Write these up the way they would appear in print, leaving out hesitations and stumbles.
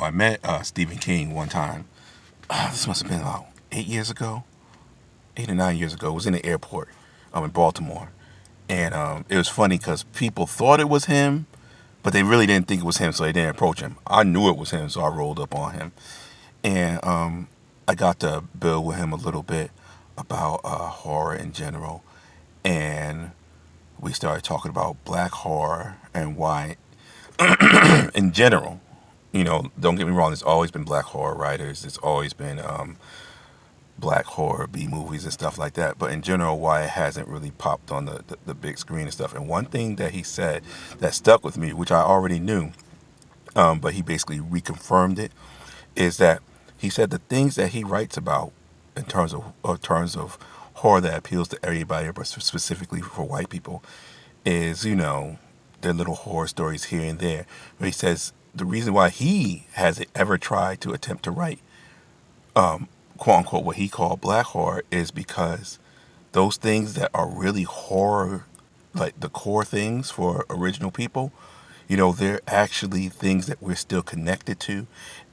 I met Stephen King one time. This must have been about 8 years ago, 8 or 9 years ago. It was in the airport in Baltimore. And it was funny because people thought it was him, but they really didn't think it was him, so they didn't approach him. I knew it was him, so I rolled up on him. And I got to build with him a little bit about horror in general. And we started talking about black horror and why, in general, don't get me wrong, there's always been black horror writers, there's always been black horror B movies and stuff like that. But in general, why it hasn't really popped on the big screen and stuff. And one thing that he said that stuck with me, which I already knew, but he basically reconfirmed it, is that he said the things that he writes about in terms of horror that appeals to everybody, but specifically for white people, is their little horror stories here and there. But he says the reason why he hasn't ever tried to attempt to write quote unquote what he called black horror is because those things that are really horror, like the core things for original people, they're actually things that we're still connected to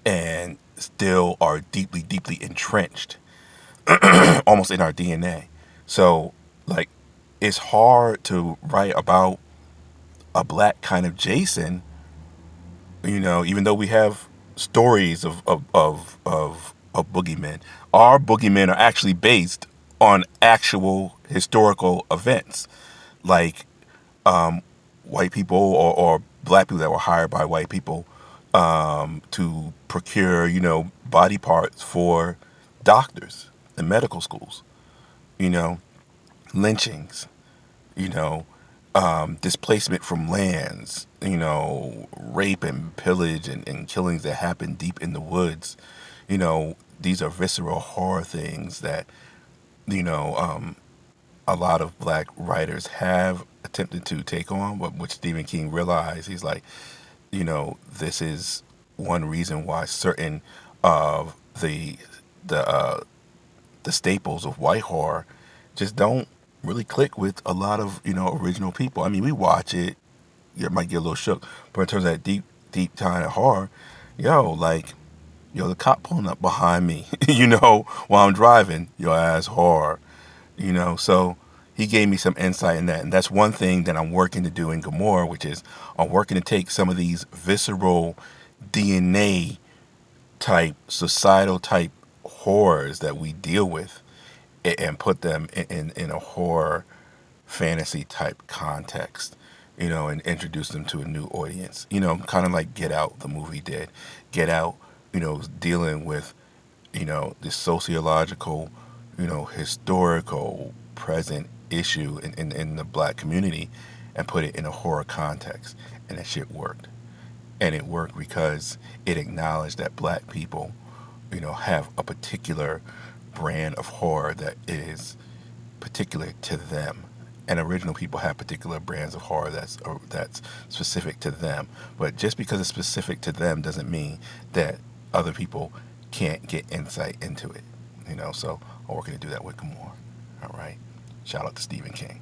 and still are deeply, deeply entrenched almost in our DNA. So, like, it's hard to write about a black kind of Jason, even though we have stories of boogeymen. Our boogeymen are actually based on actual historical events, like white people or black people that were hired by white people to procure, body parts for doctors and medical schools, you know, lynchings, you know, displacement from lands, rape and pillage and killings that happen deep in the woods. These are visceral horror things that, you know, um, a lot of black writers have attempted to take on, but which Stephen King realized, he's like, this is one reason why certain of the the staples of white horror just don't really click with a lot of original people. I mean, we watch it, you might get a little shook, but in terms of that deep, deep kind of horror, like the cop pulling up behind me, while I'm driving, your ass horror, So he gave me some insight in that, and that's one thing that I'm working to do in Gomorrah, which is I'm working to take some of these visceral DNA type, societal type horrors that we deal with and put them in a horror fantasy type context, and introduce them to a new audience. Kind of like Get Out, the movie did. Get Out, dealing with, this sociological, historical present issue in the black community and put it in a horror context. And that shit worked. And it worked because it acknowledged that black people, have a particular brand of horror that is particular to them. And original people have particular brands of horror that's specific to them. But just because it's specific to them doesn't mean that other people can't get insight into it. So I'm working to do that with Gamora. All right. Shout out to Stephen King.